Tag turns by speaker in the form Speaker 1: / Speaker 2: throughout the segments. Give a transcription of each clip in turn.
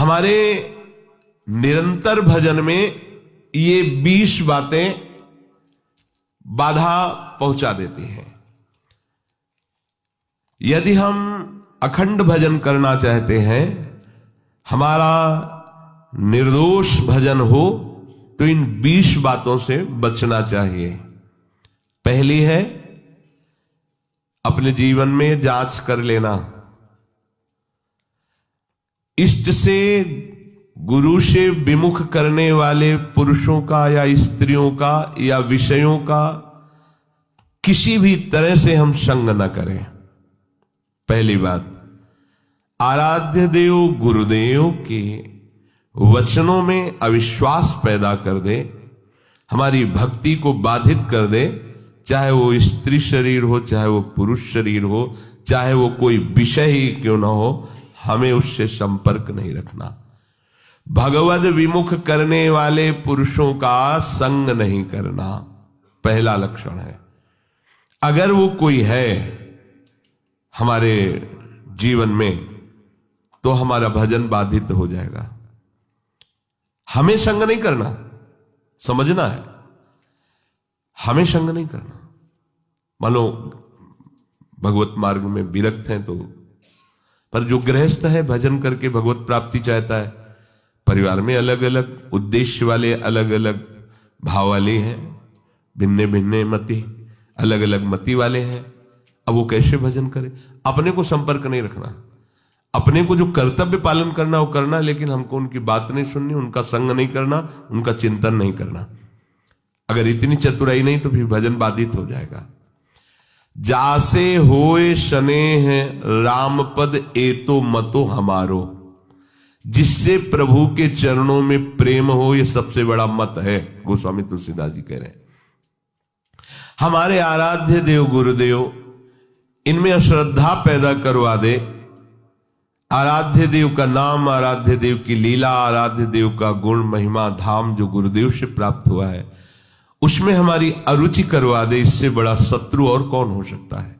Speaker 1: हमारे निरंतर भजन में ये 20 बातें बाधा पहुंचा देती हैं। यदि हम अखंड भजन करना चाहते हैं, हमारा निर्दोष भजन हो, तो इन 20 बातों से बचना चाहिए। पहली है, अपने जीवन में जांच कर लेना। इष्ट से, गुरु से विमुख करने वाले पुरुषों का या स्त्रियों का या विषयों का किसी भी तरह से हम संग न करें। पहली बात, आराध्य देव गुरुदेव के वचनों में अविश्वास पैदा कर दे, हमारी भक्ति को बाधित कर दे, चाहे वो स्त्री शरीर हो, चाहे वो पुरुष शरीर हो, चाहे वो कोई विषय ही क्यों ना हो, हमें उससे संपर्क नहीं रखना। भगवद विमुख करने वाले पुरुषों का संग नहीं करना, पहला लक्षण है। अगर वो कोई है हमारे जीवन में, तो हमारा भजन बाधित हो जाएगा। हमें संग नहीं करना, समझना है, हमें संग नहीं करना। मानो भगवत मार्ग में विरक्त हैं तो, पर जो गृहस्थ है भजन करके भगवत प्राप्ति चाहता है, परिवार में अलग अलग उद्देश्य वाले, अलग अलग भाव वाले हैं, भिन्ने भिन्ने मति, अलग अलग मति वाले हैं। अब वो कैसे भजन करे? अपने को संपर्क नहीं रखना, अपने को जो कर्तव्य पालन करना वो करना, लेकिन हमको उनकी बात नहीं सुननी, उनका संग नहीं करना, उनका चिंतन नहीं करना। अगर इतनी चतुराई नहीं तो फिर भजन बाधित हो जाएगा। जासे होए स्नेह राम पद एतो मतो हमारो, जिससे प्रभु के चरणों में प्रेम हो, यह सबसे बड़ा मत है। गोस्वामी तुलसीदास जी कह रहे हैं, हमारे आराध्य देव गुरुदेव इनमें अश्रद्धा पैदा करवा दे। आराध्य देव का नाम, आराध्य देव की लीला, आराध्य देव का गुण महिमा धाम जो गुरुदेव से प्राप्त हुआ है, उसमें हमारी अरुचि करवा दे। इससे बड़ा शत्रु और कौन हो सकता है?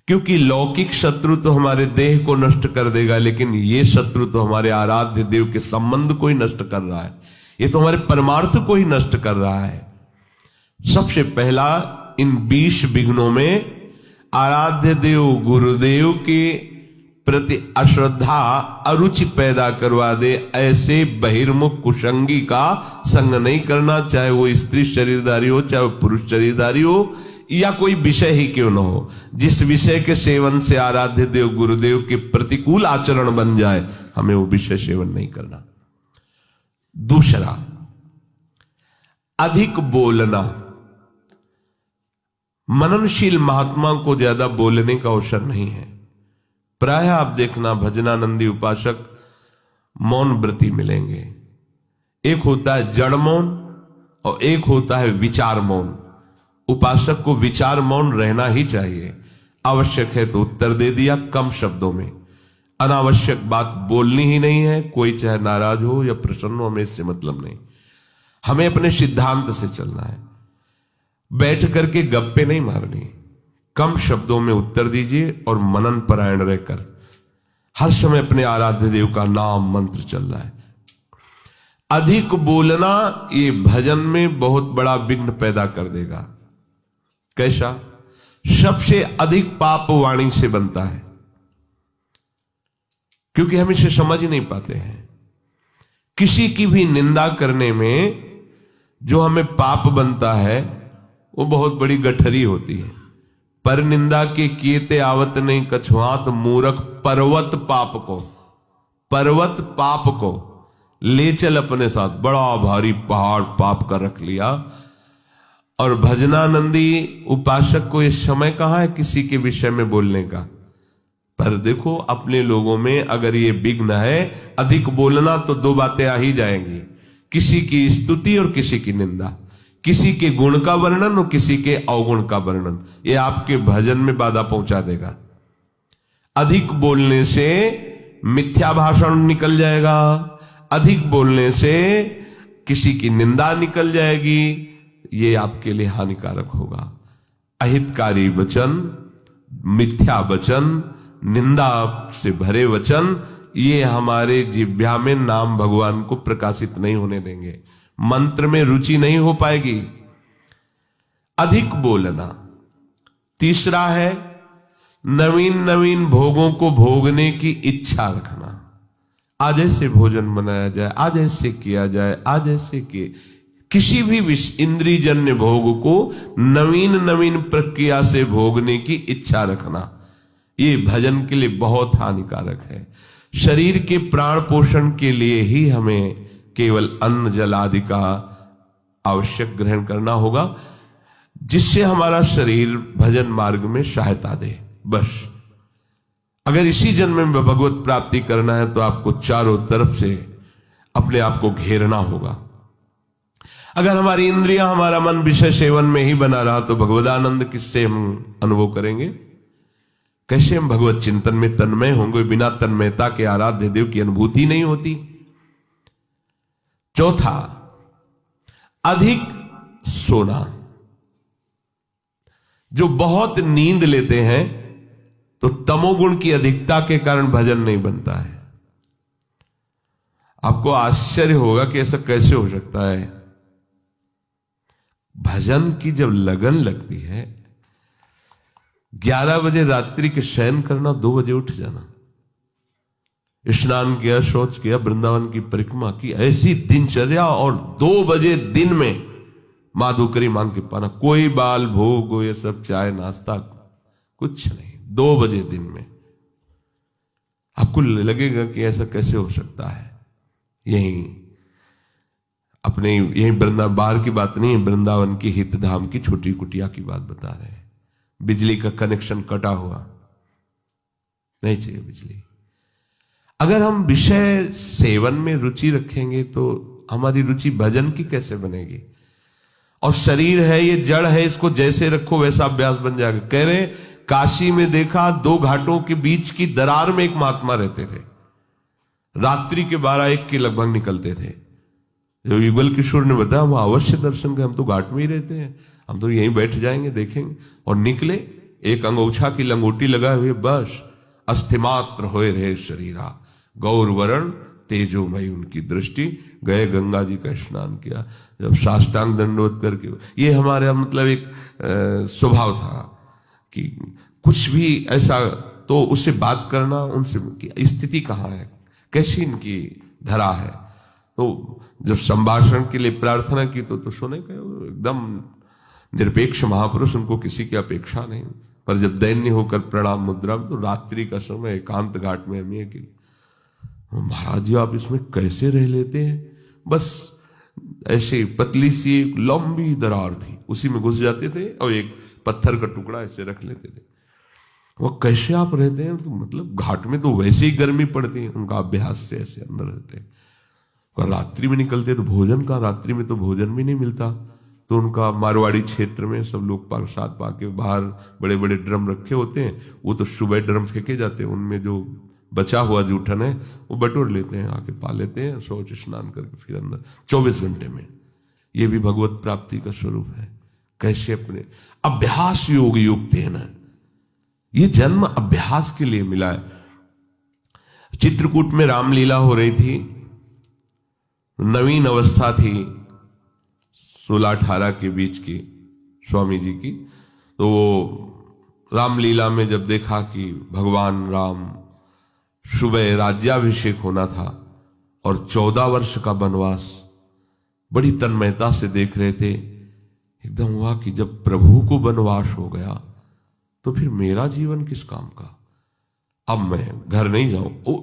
Speaker 1: क्योंकि लौकिक शत्रु तो हमारे देह को नष्ट कर देगा, लेकिन ये शत्रु तो हमारे आराध्य देव के संबंध को ही नष्ट कर रहा है, ये तो हमारे परमार्थ को ही नष्ट कर रहा है। सबसे पहला, इन 20 विघ्नों में आराध्य देव गुरुदेव के प्रति अश्रद्धा, अरुचि पैदा करवा दे। ऐसे बहिर्मुख कुसंगी का संग नहीं करना, चाहे वो स्त्री शरीरधारी हो, चाहे वो पुरुष शरीरधारी हो, या कोई विषय ही क्यों न हो। जिस विषय के सेवन से आराध्य देव गुरुदेव के प्रतिकूल आचरण बन जाए, हमें वो विषय सेवन नहीं करना। दूसरा, अधिक बोलना। मननशील महात्मा को ज्यादा बोलने का अवसर नहीं है। प्रायः आप देखना भजनानंदी उपासक मौन व्रती मिलेंगे। एक होता है जड़ मौन और एक होता है विचार मौन। उपासक को विचार मौन रहना ही चाहिए। आवश्यक है तो उत्तर दे दिया कम शब्दों में, अनावश्यक बात बोलनी ही नहीं है। कोई चाहे नाराज हो या प्रसन्न हो, हमें इससे मतलब नहीं। हमें अपने सिद्धांत से चलना है। बैठ करके गप्पे नहीं मारनी, कम शब्दों में उत्तर दीजिए और मनन परायण रहकर हर समय अपने आराध्य देव का नाम मंत्र चल रहा है। अधिक बोलना ये भजन में बहुत बड़ा विघ्न पैदा कर देगा। कैसा? सबसे अधिक पाप वाणी से बनता है, क्योंकि हम इसे समझ नहीं पाते हैं। किसी की भी निंदा करने में जो हमें पाप बनता है वो बहुत बड़ी गठरी होती है। पर निंदा के किएते आवत नहीं कछुआत, मूर्ख पर्वत पाप को, पर्वत पाप को ले चल अपने साथ। बड़ा भारी पहाड़ पाप का रख लिया। और भजनानंदी उपासक को ये समय कहां है किसी के विषय में बोलने का? पर देखो, अपने लोगों में अगर ये विघ्न है अधिक बोलना, तो दो बातें आ ही जाएंगी, किसी की स्तुति और किसी की निंदा, किसी के गुण का वर्णन और किसी के अवगुण का वर्णन। ये आपके भजन में बाधा पहुंचा देगा। अधिक बोलने से मिथ्या भाषण निकल जाएगा, अधिक बोलने से किसी की निंदा निकल जाएगी, ये आपके लिए हानिकारक होगा। अहितकारी वचन, मिथ्या वचन, निंदा से भरे वचन, ये हमारे जिह्वा में नाम भगवान को प्रकाशित नहीं होने देंगे, मंत्र में रुचि नहीं हो पाएगी। अधिक बोलना। तीसरा है नवीन नवीन भोगों को भोगने की इच्छा रखना। आज ऐसे भोजन बनाया जाए, आज ऐसे किया जाए, आज ऐसे किए, किसी भी इंद्रियजन्य भोग को नवीन नवीन प्रक्रिया से भोगने की इच्छा रखना, ये भजन के लिए बहुत हानिकारक है। शरीर के प्राण पोषण के लिए ही हमें केवल अन्न जल आदि का आवश्यक ग्रहण करना होगा, जिससे हमारा शरीर भजन मार्ग में सहायता दे। बस अगर इसी जन्म में भगवत प्राप्ति करना है तो आपको चारों तरफ से अपने आप को घेरना होगा। अगर हमारी इंद्रियां, हमारा मन विषय सेवन में ही बना रहा तो भगवदानंद किससे हम अनुभव करेंगे? कैसे हम भगवत चिंतन में तन्मय होंगे? बिना तन्मयता के आराध्य देव की अनुभूति नहीं होती। चौथा, अधिक सोना। जो बहुत नींद लेते हैं तो तमोगुण की अधिकता के कारण भजन नहीं बनता है। आपको आश्चर्य होगा कि ऐसा कैसे हो सकता है। भजन की जब लगन लगती है, 11 बजे रात्रि के शयन करना, 2 बजे उठ जाना, स्नान किया, शौच किया, वृंदावन की परिक्रमा की, ऐसी दिनचर्या, और 2 बजे दिन में माधुकरी मांग के पाना, कोई बाल भोग, ये सब चाय नाश्ता कुछ नहीं, 2 बजे दिन में। आपको लगेगा कि ऐसा कैसे हो सकता है। यही अपने यही वृंदावन, बाहर की बात नहीं है, वृंदावन की हित धाम की छोटी कुटिया की बात बता रहे हैं। बिजली का कनेक्शन कटा हुआ, नहीं चाहिए बिजली। अगर हम विषय सेवन में रुचि रखेंगे तो हमारी रुचि भजन की कैसे बनेगी? और शरीर है ये जड़ है, इसको जैसे रखो वैसा अभ्यास बन जाएगा। कह रहे काशी में देखा, 2 घाटों के बीच की दरार में एक महात्मा रहते थे, रात्रि के 12-1 के लगभग निकलते थे। जो युगल किशोर ने बताया, हम अवश्य दर्शन के, हम तो घाट में ही रहते हैं, हम तो यहीं बैठ जाएंगे, देखेंगे। और निकले, एक अंगोछा की लंगोटी लगाए हुए, बस अस्थिमात्र होए रहे शरीरा, गौर वरण तेजोमयी उनकी दृष्टि, गए गंगा जी का स्नान किया, जब साष्टांग दंडवत करके। ये हमारा मतलब एक स्वभाव था कि कुछ भी ऐसा तो उससे बात करना, उनसे कि स्थिति कहाँ है, कैसी इनकी धरा है। तो जब संभाषण के लिए प्रार्थना की तो सुने का एकदम निरपेक्ष महापुरुष, उनको किसी की अपेक्षा नहीं। पर जब दैन्य होकर प्रणाम मुद्रा में, तो रात्रि का समय एकांत घाट में हम ये कि महाराज जी आप इसमें कैसे रह लेते हैं? बस ऐसे पतली सी एक लंबी दरार थी, उसी में घुस जाते थे और एक पत्थर का टुकड़ा ऐसे रख लेते थे। वो कैसे आप रहते हैं? तो मतलब घाट में तो वैसे ही गर्मी पड़ती है, उनका अभ्यास से ऐसे अंदर रहते हैं। और रात्रि में निकलते तो भोजन का, रात्रि में तो भोजन भी नहीं मिलता। तो उनका मारवाड़ी क्षेत्र में सब लोग प्रसाद पाके, बाहर बड़े बड़े ड्रम रखे होते हैं, वो तो सुबह ड्रम फेंके जाते हैं, उनमें जो बचा हुआ जूठन है वो बटोर लेते हैं, आके पा लेते हैं, शौच स्नान करके फिर अंदर 24 घंटे में। ये भी भगवत प्राप्ति का स्वरूप है। कैसे अपने अभ्यास योग युक्त है ना, ये जन्म अभ्यास के लिए मिला है। चित्रकूट में रामलीला हो रही थी, नवीन अवस्था थी 16-18 के बीच की स्वामी जी की। तो वो रामलीला में जब देखा कि भगवान राम सुबह राज्याभिषेक होना था और 14 वर्ष का वनवास, बड़ी तन्मयता से देख रहे थे। एकदम हुआ कि जब प्रभु को वनवास हो गया तो फिर मेरा जीवन किस काम का? अब मैं घर नहीं जाऊं।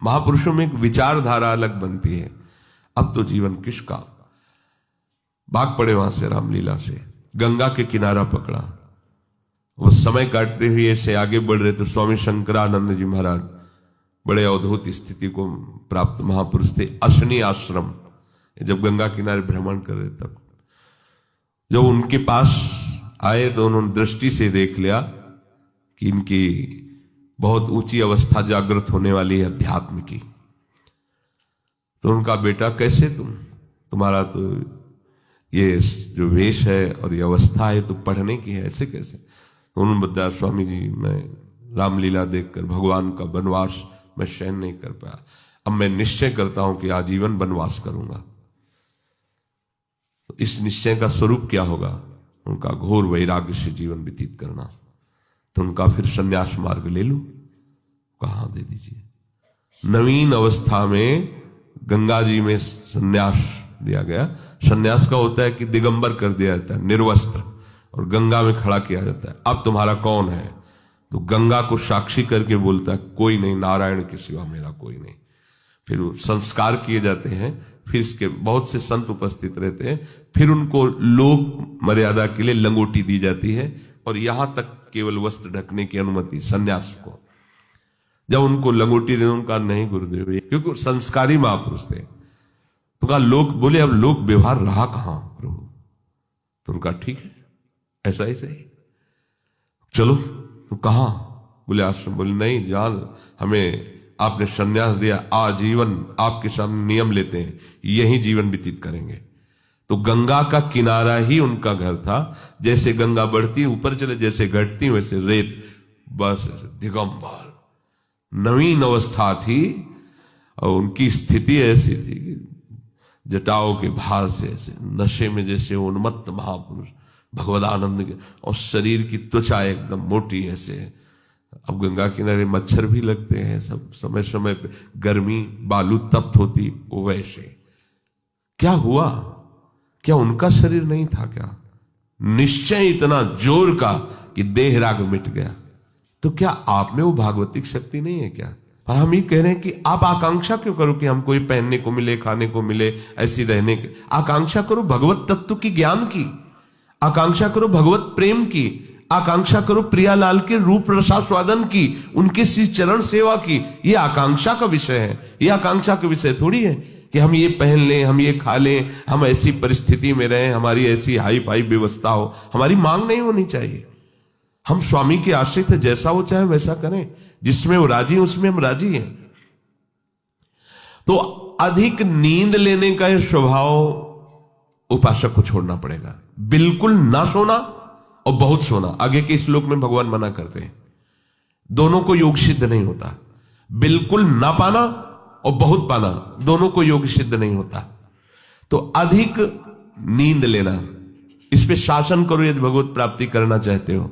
Speaker 1: महापुरुषों में एक विचारधारा अलग बनती है, अब तो जीवन किसका। भाग पड़े वहां से रामलीला से, गंगा के किनारा पकड़ा। वो समय काटते हुए ऐसे आगे बढ़ रहे तो स्वामी शंकरानंद जी महाराज बड़े अवधूत स्थिति को प्राप्त महापुरुष थे। अशनी आश्रम, जब गंगा किनारे भ्रमण कर रहे तब जब उनके पास आए तो उन्होंने दृष्टि से देख लिया कि इनकी बहुत ऊंची अवस्था जागृत होने वाली है अध्यात्म की। तो उनका बेटा कैसे तुम्हारा तो ये जो वेश है और ये अवस्था है तो पढ़ने की है, ऐसे कैसे? तो उन्होंने बताया स्वामी जी मैं रामलीला देखकर भगवान का वनवास मैं सहन नहीं कर पाया, अब मैं निश्चय करता हूं कि आजीवन वनवास करूंगा। तो इस निश्चय का स्वरूप क्या होगा? उनका घोर वैराग्य से जीवन व्यतीत करना। तो उनका फिर संन्यास मार्ग ले लूं? कहां, दे दीजिए। नवीन अवस्था में गंगा जी में संन्यास दिया गया। संन्यास का होता है कि दिगंबर कर दिया जाता है, निर्वस्त्र, और गंगा में खड़ा किया जाता है। अब तुम्हारा कौन है? तो गंगा को साक्षी करके बोलता है, कोई नहीं, नारायण के सिवा मेरा कोई नहीं। फिर वो संस्कार किए जाते हैं, फिर इसके बहुत से संत उपस्थित रहते हैं, फिर उनको लोक मर्यादा के लिए लंगोटी दी जाती है, और यहां तक केवल वस्त्र ढकने की अनुमति संन्यास को। जब उनको लंगोटी दे, उनका नहीं गुरुदेव, क्योंकि संस्कारी महापुरुष थे। तो कहा लोक, बोले अब लोक व्यवहार रहा कहां प्रभु? तो उनका ठीक है, ऐसा ही सही, चलो। तो कहां? बोले आश्रम। बोले नहीं, जहां हमें आपने संन्यास दिया, आजीवन आपके सामने नियम लेते हैं, यही जीवन व्यतीत करेंगे। तो गंगा का किनारा ही उनका घर था। जैसे गंगा बढ़ती ऊपर चले, जैसे घटती वैसे रेत, बस ऐसे दिगंबर। नवीन अवस्था थी, और उनकी स्थिति ऐसी थी कि जटाओं के भार से ऐसे नशे में जैसे उन्मत्त महापुरुष भगवदानंद के, और शरीर की त्वचा एकदम मोटी ऐसे। अब गंगा किनारे मच्छर भी लगते हैं, सब समय समय पे गर्मी, बालू तप्त होती, वो वैसे। क्या हुआ? क्या उनका शरीर नहीं था क्या? निश्चय इतना जोर का कि देह राग मिट गया। तो क्या आप में वो भागवतिक शक्ति नहीं है क्या? और हम ये कह रहे हैं कि आप आकांक्षा क्यों करो कि हम कोई पहनने को मिले, खाने को मिले, ऐसी रहने की आकांक्षा करो, भगवत तत्व की ज्ञान की आकांक्षा करो, भगवत प्रेम की आकांक्षा करो, प्रियालाल के रूप रसास्वादन की, उनके श्री चरण सेवा की। ये आकांक्षा का विषय है, ये आकांक्षा का विषय थोड़ी है कि हम ये पहन लें, हम ये खा लें, हम ऐसी परिस्थिति में रहें, हमारी ऐसी हाई फाई व्यवस्था हो। हमारी मांग नहीं होनी चाहिए। हम स्वामी के आश्रित है, जैसा वो चाहे वैसा करें, जिसमें वो राजी है उसमें हम राजी हैं। तो अधिक नींद लेने का यह स्वभाव उपासक को छोड़ना पड़ेगा। बिल्कुल ना सोना और बहुत सोना, आगे के श्लोक में भगवान मना करते हैं, दोनों को योग सिद्ध नहीं होता। बिल्कुल ना पाना और बहुत पाना, दोनों को योग सिद्ध नहीं होता। तो अधिक नींद लेना, इस पे शासन करो यदि भगवत प्राप्ति करना चाहते हो।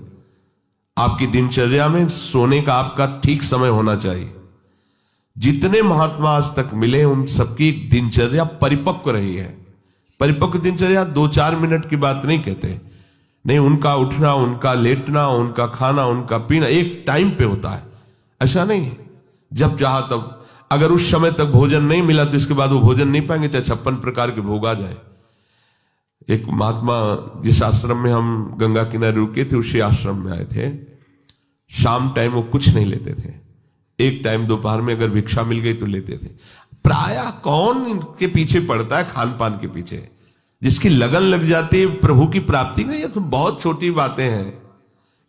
Speaker 1: आपकी दिनचर्या में सोने का आपका ठीक समय होना चाहिए। जितने महात्मा आज तक मिले उन सबकी दिनचर्या परिपक्व रही है। परिपक्व दिनचर्या 2-4 मिनट की बात नहीं कहते, नहीं, उनका उठना, उनका लेटना, उनका खाना, उनका पीना एक टाइम पे होता है। ऐसा नहीं है जब चाहा तब। अगर उस समय तक भोजन नहीं मिला तो इसके बाद वो भोजन नहीं पाएंगे, चाहे 56 प्रकार के भोग आ जाए। एक महात्मा जिस आश्रम में हम गंगा किनारे रुके थे, उसी आश्रम में आए थे। शाम टाइम वो कुछ नहीं लेते थे, एक टाइम दोपहर में अगर भिक्षा मिल गई तो लेते थे। प्रायः कौन इनके पीछे पड़ता है, खान पान के पीछे। जिसकी लगन लग जाती है प्रभु की प्राप्ति में, ये तो बहुत छोटी बातें हैं।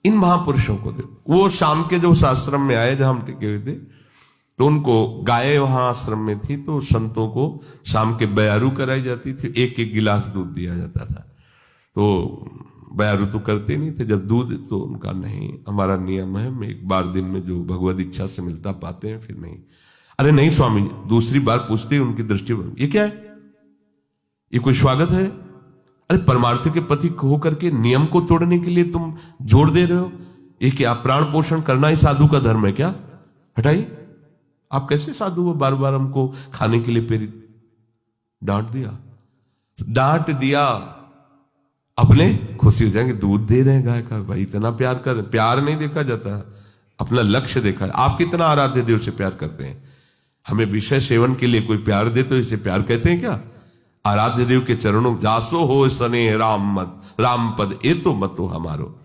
Speaker 1: इन महापुरुषों को देखो, वो शाम के जो उस आश्रम में आए जहां हम टिके हुए थे, तो उनको गाय वहां आश्रम में थी, तो संतों को शाम के बयारू कराई जाती थी, एक एक गिलास दूध दिया जाता था। तो बयारू तो करते नहीं थे, जब दूध तो उनका नहीं, हमारा नियम है, मैं एक बार दिन में जो भगवत इच्छा से मिलता पाते हैं, फिर नहीं। अरे नहीं स्वामी, दूसरी बार पूछते उनकी दृष्टि, ये क्या है, ये कोई स्वागत है? अरे परमार्थ के पति होकर के नियम को तोड़ने के लिए तुम जोर दे रहे हो? ये क्या प्राण पोषण करना ही साधु का धर्म है क्या? हटाइए, आप कैसे साधु हो? बार बार हमको खाने के लिए प्रेरित, डांट दिया। अपने खुशी हो जाएंगे, दूध दे रहे हैं गाय का, भाई इतना प्यार कर। प्यार नहीं देखा जाता, अपना लक्ष्य देखा। आप कितना आराध्य देव से प्यार करते हैं? हमें विषय सेवन के लिए कोई प्यार दे तो इसे प्यार कहते हैं क्या? आराध्य देव के चरणों जासो हो सने राम मत, राम पद ए तो मतो हमारो।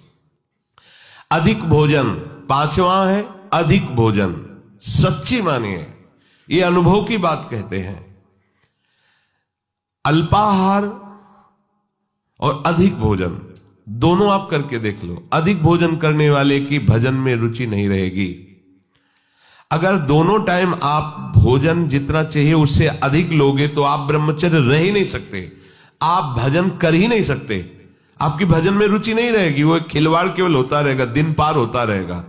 Speaker 1: अधिक भोजन, 5वां है अधिक भोजन। सच्ची मानिए, ये अनुभव की बात कहते हैं। अल्पाहार और अधिक भोजन दोनों आप करके देख लो। अधिक भोजन करने वाले की भजन में रुचि नहीं रहेगी। अगर दोनों टाइम आप भोजन जितना चाहिए उससे अधिक लोगे तो आप ब्रह्मचर्य रह ही नहीं सकते, आप भजन कर ही नहीं सकते, आपकी भजन में रुचि नहीं रहेगी। वो एक खिलवाड़ केवल होता रहेगा, दिन पार होता रहेगा।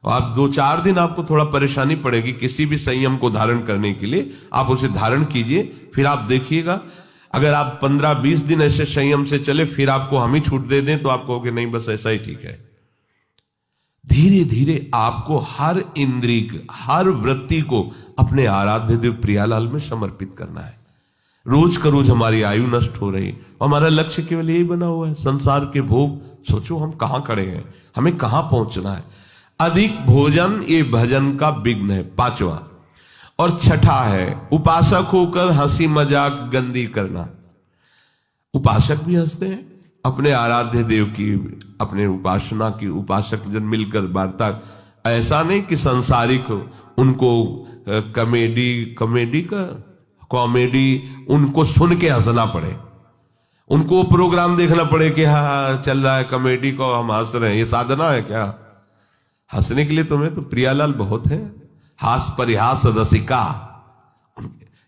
Speaker 1: और आप 2-4 दिन आपको थोड़ा परेशानी पड़ेगी किसी भी संयम को धारण करने के लिए, आप उसे धारण कीजिए, फिर आप देखिएगा अगर आप 15-20 दिन ऐसे संयम से चले, फिर आपको हम ही छूट दे दें तो आप कहोगे नहीं बस ऐसा ही ठीक है। धीरे धीरे आपको हर इंद्रिय, हर वृत्ति को अपने आराध्य देव प्रियालाल में समर्पित करना है। रोज का रोज हमारी आयु नष्ट हो रही, हमारा लक्ष्य केवल यही बना हुआ है, संसार के भोग। सोचो हम कहां खड़े हैं, हमें कहां पहुंचना है। अधिक भोजन ये भजन का विघ्न है, 5वां। और 6ठा है उपासक होकर हंसी मजाक गंदी करना। उपासक भी हंसते हैं अपने आराध्य देव की, अपने उपासना की, उपासक जन मिलकर वार्ता। ऐसा नहीं कि संसारिक उनको कॉमेडी उनको सुन के हंसना पड़े, उनको प्रोग्राम देखना पड़े कि हाँ चल रहा है कॉमेडी को हम हंस रहे हैं, ये साधना है क्या? हंसने के लिए तुम्हें तो प्रियालाल बहुत है, हास परिहास रसिका।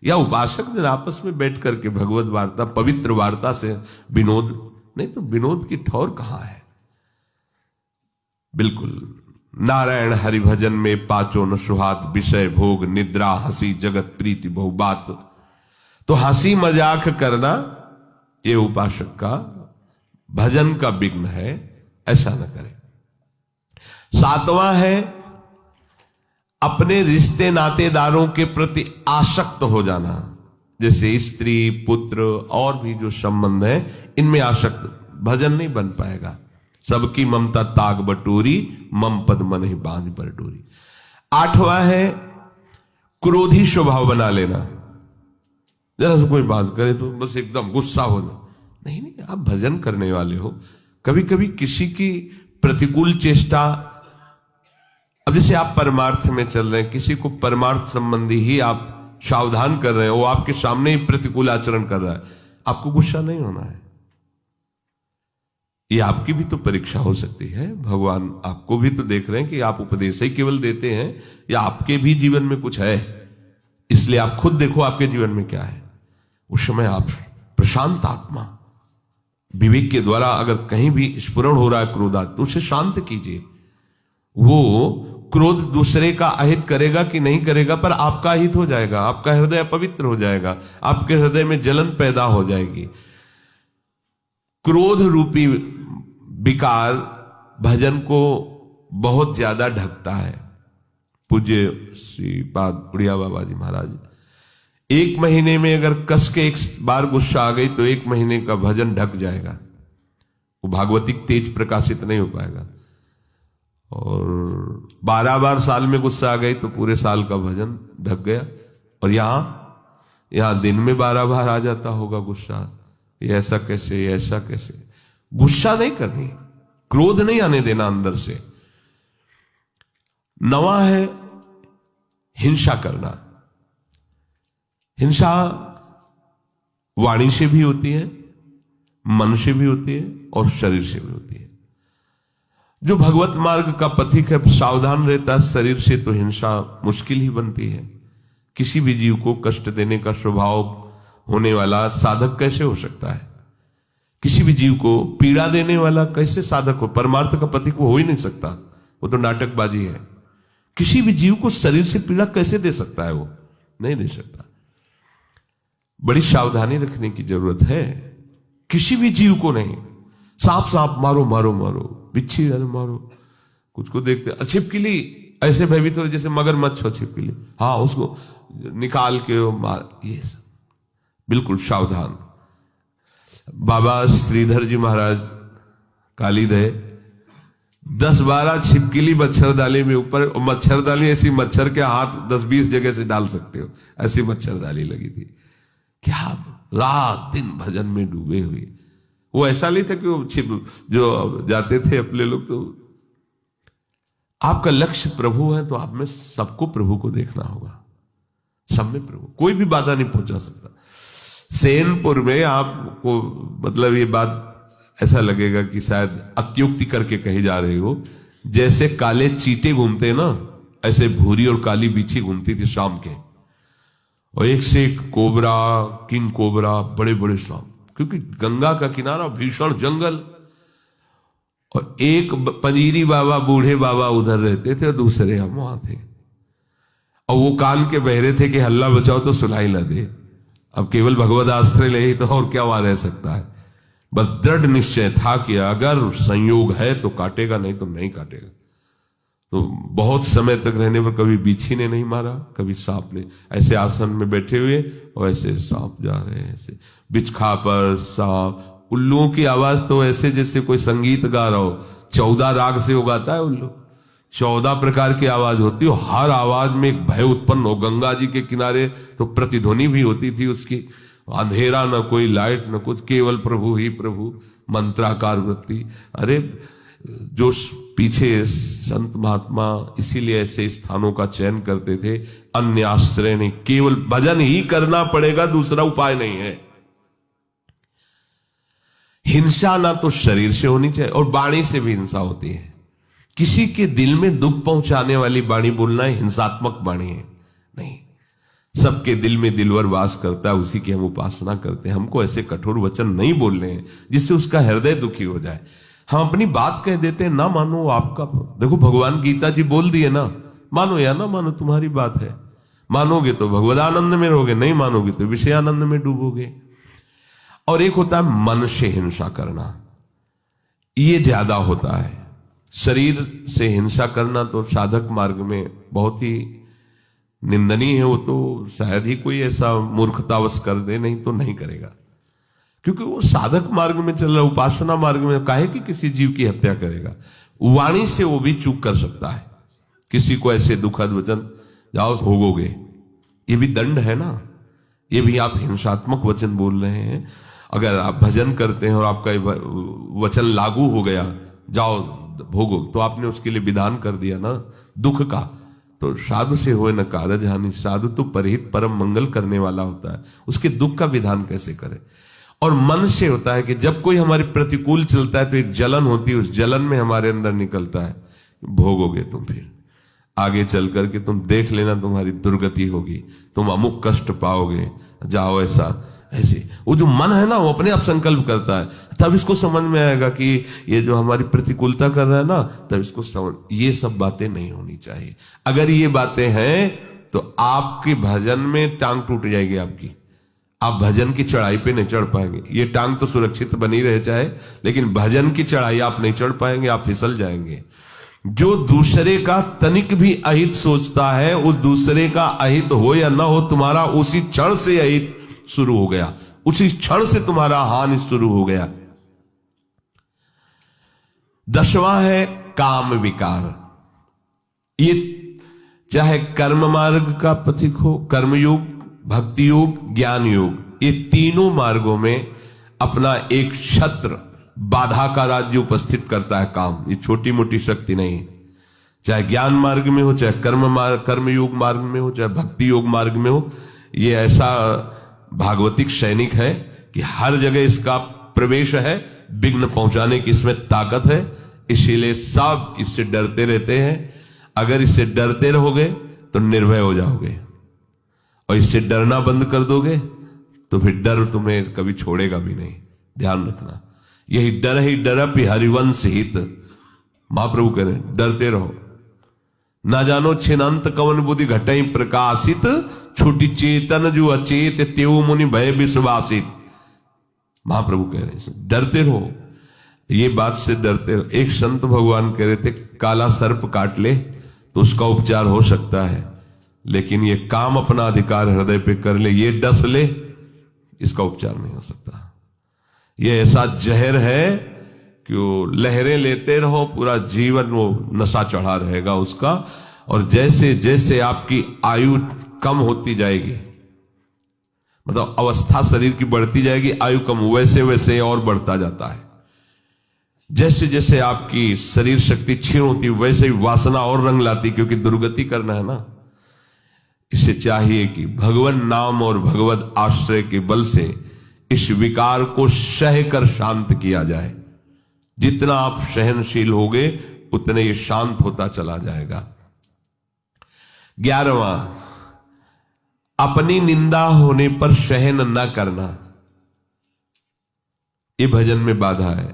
Speaker 1: या उपासक जन आपस में बैठ करके भगवत वार्ता, पवित्र वार्ता से विनोद, नहीं तो विनोद की ठौर कहां है? बिल्कुल नारायण हरि भजन में पांचों न सुहात, विषय भोग निद्रा हंसी जगत प्रीति बहुबात। तो हंसी मजाक करना ये उपासक का भजन का विघ्न है, ऐसा न करें। 7वां है अपने रिश्ते नातेदारों के प्रति आसक्त हो जाना, जैसे स्त्री पुत्र और भी जो संबंध है इनमें आसक्त, भजन नहीं बन पाएगा। सबकी ममता ताग बटोरी, मम पद मन ही बांध पर डोरी। 8वां है क्रोधी स्वभाव बना लेना, जरा से कोई बात करे तो बस एकदम गुस्सा हो जाए। नहीं नहीं, आप भजन करने वाले हो, कभी कभी किसी की प्रतिकूल चेष्टा, अब जैसे आप परमार्थ में चल रहे हैं, किसी को परमार्थ संबंधी ही आप सावधान कर रहे हैं, वो आपके सामने ही प्रतिकूल आचरण कर रहा है, आपको गुस्सा नहीं होना है। ये आपकी भी तो परीक्षा हो सकती है, भगवान आपको भी तो देख रहे हैं कि आप उपदेश ही केवल देते हैं या आपके भी जीवन में कुछ है। इसलिए आप खुद देखो आपके जीवन में क्या है। उस समय आप प्रशांत आत्मा विवेक के द्वारा अगर कहीं भी स्फुरण हो रहा है क्रोधात, तो उसे शांत कीजिए। वो क्रोध दूसरे का अहित करेगा कि नहीं करेगा, पर आपका हित हो जाएगा, आपका हृदय पवित्र हो जाएगा, आपके हृदय में जलन पैदा हो जाएगी। क्रोध रूपी विकार भजन को बहुत ज्यादा ढकता है। पूज्य श्रीपाद उड़िया बाबा जी महाराज, 1 महीने में अगर कस के 1 बार गुस्सा आ गई तो 1 महीने का भजन ढक जाएगा, वो भागवतिक तेज प्रकाशित नहीं हो पाएगा। और 12 बार साल में गुस्सा आ गई तो पूरे साल का भजन ढक गया। और यहां दिन में 12 बार आ जाता होगा गुस्सा, ये ऐसा कैसे, ये ऐसा कैसे? गुस्सा नहीं करनी, क्रोध नहीं आने देना अंदर से। 9वां है हिंसा करना। हिंसा वाणी से भी होती है, मन से भी होती है और शरीर से भी होती है। जो भगवत मार्ग का पथिक है सावधान रहता है, शरीर से तो हिंसा मुश्किल ही बनती है। किसी भी जीव को कष्ट देने का स्वभाव होने वाला साधक कैसे हो सकता है? किसी भी जीव को पीड़ा देने वाला कैसे साधक हो? परमार्थ का पथिक वो हो ही नहीं सकता, वो तो नाटकबाजी है। किसी भी जीव को शरीर से पीड़ा कैसे दे सकता है? वो नहीं दे सकता। बड़ी सावधानी रखने की जरूरत है। किसी भी जीव को नहीं, सांप मारो मारो मारो, बिच्छी मारो, कुछ को देखते छिपकली ऐसे भयभीत हो जैसे मगरमच्छ हो छिपकली, हाँ उसको निकाल के मार, ये सब बिल्कुल सावधान। बाबा श्रीधर जी महाराज कालीदय 10-12 छिपकली मच्छरदानी में ऊपर, मच्छरदानी ऐसी मच्छर के हाथ 10-20 जगह से डाल सकते हो, ऐसी मच्छरदानी लगी थी। क्या रात दिन भजन में डूबे हुए। वो ऐसा नहीं था कि वो छिप जो जाते थे अपने लोग। तो आपका लक्ष्य प्रभु है तो आप में सबको प्रभु को देखना होगा, सब में प्रभु, कोई भी बाधा नहीं पहुंचा सकता। सेनपुर में आपको मतलब ये बात ऐसा लगेगा कि शायद अत्युक्ति करके कही जा रही हो, जैसे काले चीटे घूमते ना, ऐसे भूरी और काली बिच्छी घूमती थी शाम के, और एक से एक कोबरा, किंग कोबरा, बड़े बड़े सांप, क्योंकि गंगा का किनारा, भीषण जंगल, और एक पंजीरी बाबा, बूढ़े बाबा उधर रहते थे और दूसरे हम वहां थे, और वो कान के बहरे थे कि हल्ला बचाओ तो सुनाई न दे। अब केवल भगवद आश्रय ले ही तो और क्या वहां रह सकता है। बस दृढ़ निश्चय था कि अगर संयोग है तो काटेगा, नहीं तो नहीं काटेगा। तो बहुत समय तक रहने पर कभी बिच्छी ने नहीं मारा, कभी सांप ने। ऐसे आसन में बैठे हुए और ऐसे सांप जा रहे हैं, ऐसे बिचखा पर सांप। उल्लुओं की आवाज तो ऐसे जैसे कोई संगीत गा रहा हो। 14 राग से उगाता है उल्लू, 14 प्रकार की आवाज होती हो, हर आवाज में एक भय उत्पन्न हो। गंगा जी के किनारे तो प्रतिध्वनि भी होती थी उसकी। अंधेरा न कोई लाइट न कुछ, केवल प्रभु ही प्रभु, मंत्राकार वृत्ति। अरे जो पीछे संत महात्मा इसीलिए ऐसे स्थानों का चयन करते थे, अन्य आश्रय नहीं, केवल भजन ही करना पड़ेगा, दूसरा उपाय नहीं है। हिंसा ना तो शरीर से होनी चाहिए और वाणी से भी हिंसा होती है। किसी के दिल में दुख पहुंचाने वाली वाणी बोलना हिंसात्मक वाणी है नहीं। सबके दिल में दिलवर वास करता है, उसी की हम उपासना करते हैं। हमको ऐसे कठोर वचन नहीं बोलने हैं जिससे उसका हृदय दुखी हो जाए। हम अपनी बात कह देते हैं, ना मानो आपका। देखो भगवान गीता जी बोल दिए ना, मानो या ना मानो तुम्हारी बात है। मानोगे तो भगवदानंद में रहोगे, नहीं मानोगे तो विषयानंद में डूबोगे। और एक होता है मन से हिंसा करना, ये ज्यादा होता है। शरीर से हिंसा करना तो साधक मार्ग में बहुत ही निंदनीय है। वो तो शायद ही कोई ऐसा मूर्खतावश कर दे, नहीं तो नहीं करेगा, क्योंकि वो साधक मार्ग में चल रहा, उपासना मार्ग में काहे कि किसी जीव की हत्या करेगा। वाणी से वो भी चूक कर सकता है। किसी को ऐसे दुखद वचन, जाओ भोगोगे, ये भी दंड है ना। ये भी आप हिंसात्मक वचन बोल रहे हैं। अगर आप भजन करते हैं और आपका वचन लागू हो गया, जाओ भोगो, तो आपने उसके लिए विधान कर दिया ना दुख का। तो साधु से होए न कारज हानि, साधु तो परहित परम मंगल करने वाला होता है, उसके दुख का विधान कैसे करे। और मन से होता है कि जब कोई हमारे प्रतिकूल चलता है तो एक जलन होती है, उस जलन में हमारे अंदर निकलता है, भोगोगे तुम, फिर आगे चल करके तुम देख लेना तुम्हारी दुर्गति होगी, तुम अमुक कष्ट पाओगे, जाओ ऐसा ऐसे। वो जो मन है ना, वो अपने आप संकल्प करता है। तब इसको समझ में आएगा कि ये जो हमारी प्रतिकूलता कर रहा है ना, तब इसको समझ, ये सब बातें नहीं होनी चाहिए। अगर ये बातें हैं तो आपके भजन में टांग टूट जाएगी आपकी, आप भजन की चढ़ाई पे नहीं चढ़ पाएंगे। ये टांग तो सुरक्षित बनी रहे चाहे, लेकिन भजन की चढ़ाई आप नहीं चढ़ पाएंगे, आप फिसल जाएंगे। जो दूसरे का तनिक भी अहित सोचता है, उस दूसरे का अहित हो या ना हो, तुम्हारा उसी क्षण से अहित शुरू हो गया, उसी क्षण से तुम्हारा हानि शुरू हो गया। 10वां है काम विकार। ये चाहे कर्म मार्ग का पथिक हो, कर्मयोग, भक्ति योग, ज्ञान योग, ये तीनों मार्गों में अपना एक छत्र, बाधा का राज्य उपस्थित करता है काम। ये छोटी मोटी शक्ति नहीं। चाहे ज्ञान मार्ग में हो, चाहे कर्मयोग मार्ग में हो, चाहे भक्ति योग मार्ग में हो, ये ऐसा भागवतिक सैनिक है कि हर जगह इसका प्रवेश है, विघ्न पहुंचाने की इसमें ताकत है। इसीलिए सब इससे डरते रहते हैं। अगर इससे डरते रहोगे तो निर्भय हो जाओगे, और इससे डरना बंद कर दोगे तो फिर डर तुम्हें कभी छोड़ेगा भी नहीं। ध्यान रखना, यही डर ही डरप हरिवंश हित। महाप्रभु कह रहे डरते रहो। ना जानो छिनंत कवन बुद्धि घटई प्रकाशित, छुटी चेतन जो अचेत त्यो मुनि भय विश्वासित। महाप्रभु कह रहे हैं डरते रहो, ये बात से डरते रहो। एक संत भगवान कह रहे थे काला सर्प काट ले तो उसका उपचार हो सकता है, लेकिन ये काम अपना अधिकार हृदय पे कर ले, ये डस ले, इसका उपचार नहीं हो सकता। ये ऐसा जहर है कि वो लहरें लेते रहो, पूरा जीवन वो नशा चढ़ा रहेगा उसका। और जैसे जैसे आपकी आयु कम होती जाएगी, मतलब अवस्था शरीर की बढ़ती जाएगी, आयु कम, वैसे वैसे और बढ़ता जाता है। जैसे जैसे आपकी शरीर शक्ति क्षीण होती, वैसे ही वासना और रंग लाती, क्योंकि दुर्गति करना है ना। इससे चाहिए कि भगवान नाम और भगवत आश्रय के बल से इस विकार को सह कर शांत किया जाए। जितना आप सहनशील होगे उतने ये शांत होता चला जाएगा। 11वां, अपनी निंदा होने पर सहन न करना। ये भजन में बाधा है।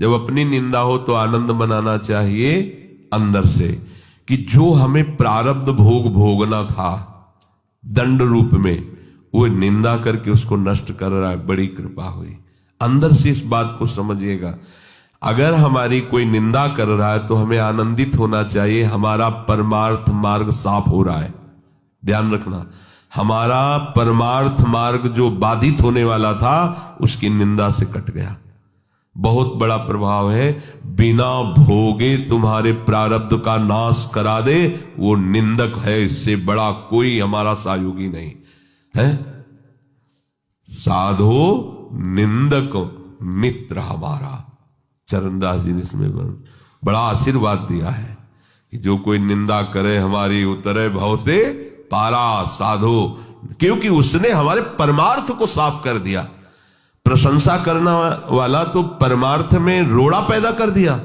Speaker 1: जब अपनी निंदा हो तो आनंद मनाना चाहिए अंदर से, कि जो हमें प्रारब्ध भोग भोगना था दंड रूप में, वो निंदा करके उसको नष्ट कर रहा है, बड़ी कृपा हुई। अंदर से इस बात को समझिएगा। अगर हमारी कोई निंदा कर रहा है तो हमें आनंदित होना चाहिए, हमारा परमार्थ मार्ग साफ हो रहा है। ध्यान रखना, हमारा परमार्थ मार्ग जो बाधित होने वाला था उसकी निंदा से कट गया। बहुत बड़ा प्रभाव है। बिना भोगे तुम्हारे प्रारब्ध का नाश करा दे वो निंदक है, इससे बड़ा कोई हमारा सहयोगी नहीं है। साधो निंदक मित्र हमारा, चरणदास जी ने इसमें बड़ा आशीर्वाद दिया है कि जो कोई निंदा करे हमारी उतरे भव से पारा साधो, क्योंकि उसने हमारे परमार्थ को साफ कर दिया। प्रशंसा करना वाला तो परमार्थ में रोड़ा पैदा कर दिया,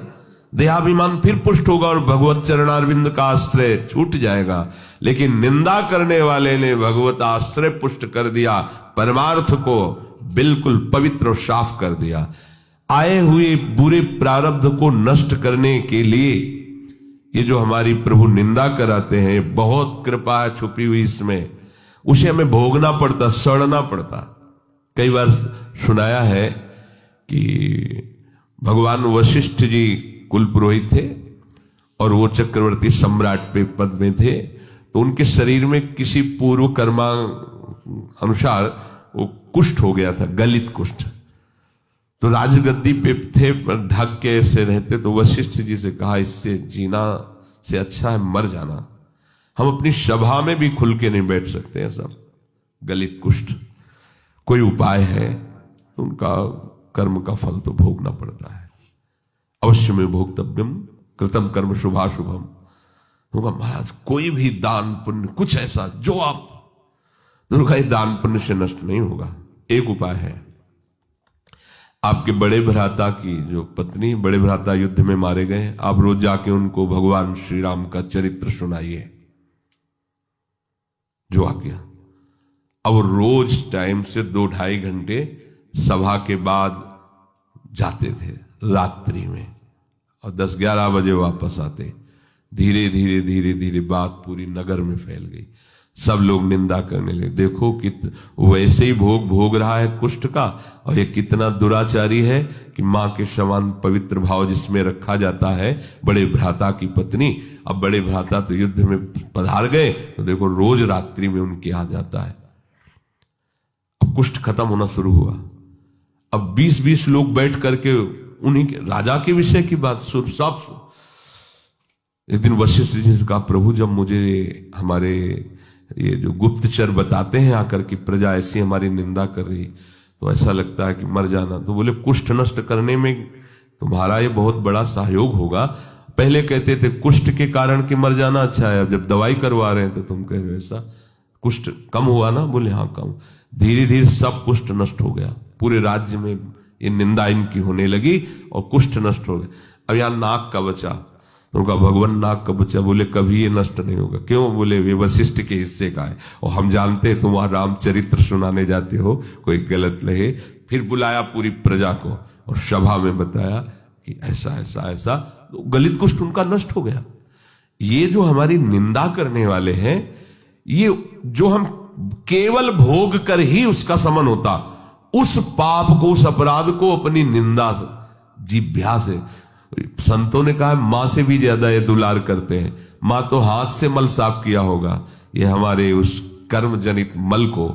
Speaker 1: देहाभिमान फिर पुष्ट होगा और भगवत चरणारविंद का आश्रय छूट जाएगा। लेकिन निंदा करने वाले ने भगवत आश्रय पुष्ट कर दिया, परमार्थ को बिल्कुल पवित्र और साफ कर दिया। आए हुए बुरे प्रारब्ध को नष्ट करने के लिए ये जो हमारी प्रभु निंदा कराते हैं, बहुत कृपा है छुपी हुई इसमें। उसे हमें भोगना पड़ता, सड़ना पड़ता। कई बार सुनाया है कि भगवान वशिष्ठ जी कुल पुरोहित थे और वो चक्रवर्ती सम्राट पे पद में थे, तो उनके शरीर में किसी पूर्व कर्मा अनुसार वो कुष्ठ हो गया था, गलित कुष्ठ। तो राजगद्दी पे थे, पर ढक के ऐसे रहते। तो वशिष्ठ जी से कहा, इससे जीना से अच्छा है मर जाना, हम अपनी सभा में भी खुल के नहीं बैठ सकते हैं सब, गलित कुष्ठ। कोई उपाय है? तो उनका कर्म का फल तो भोगना पड़ता है, अवश्य में भोक्तव्यम कृतम कर्म शुभाशुभम। उनका महाराज कोई भी दान पुण्य कुछ ऐसा जो आप, दुर्गा दान पुण्य से नष्ट नहीं होगा। एक उपाय है, आपके बड़े भ्राता की जो पत्नी, बड़े भ्राता युद्ध में मारे गए, आप रोज जाके उनको भगवान श्री राम का चरित्र सुनाइए जो आ गया। अब रोज टाइम से 2-2.5 घंटे सभा के बाद जाते थे रात्रि में, और 10-11 बजे वापस आते। धीरे धीरे धीरे धीरे बात पूरी नगर में फैल गई, सब लोग निंदा करने लगे। देखो वैसे ही भोग भोग रहा है कुष्ठ का, और ये कितना दुराचारी है कि मां के समान पवित्र भाव जिसमें रखा जाता है बड़े भ्राता की पत्नी, अब बड़े भ्राता तो युद्ध में पधार गए, तो देखो रोज रात्रि में उनके यहाँ जाता है। अब कुष्ठ खत्म होना शुरू हुआ। अब 20-20 लोग बैठ करके उन्हीं के राजा के विषय की बात सब। एक दिन वशिष्ठ जी से कहा, प्रभु जब मुझे हमारे ये जो गुप्तचर बताते हैं आकर कि प्रजा ऐसी हमारी निंदा कर रही, तो ऐसा लगता है कि मर जाना। तो बोले कुष्ठ नष्ट करने में तुम्हारा ये बहुत बड़ा सहयोग होगा। पहले कहते थे कुष्ठ के कारण कि मर जाना अच्छा है, अब जब दवाई करवा रहे हैं तो तुम कह रहे हो ऐसा। कुष्ठ कम हुआ ना? बोले हाँ कम। धीरे धीरे सब कुष्ठ नष्ट हो गया, पूरे राज्य में ये निंदा इनकी होने लगी और कुष्ठ नष्ट हो गया। अब यहाँ नाक का बचा, तो उनका भगवान नाक का बच्चा। बोले कभी ये नष्ट नहीं होगा। क्यों? बोले वे वशिष्ठ के हिस्से का है, और हम जानते हैं तुम वहां रामचरित्र सुनाने जाते हो, कोई गलत लगे। फिर बुलाया पूरी प्रजा को और सभा में बताया कि ऐसा ऐसा ऐसा, तो गलित कुष्ठ उनका नष्ट हो गया। ये जो हमारी निंदा करने वाले हैं, ये जो हम केवल भोग कर ही उसका समन होता, उस पाप को, उस अपराध को अपनी निंदा जिह्वा से, संतों ने कहा मां से भी ज्यादा ये दुलार करते हैं। मां तो हाथ से मल साफ किया होगा, ये हमारे उस कर्म जनित मल को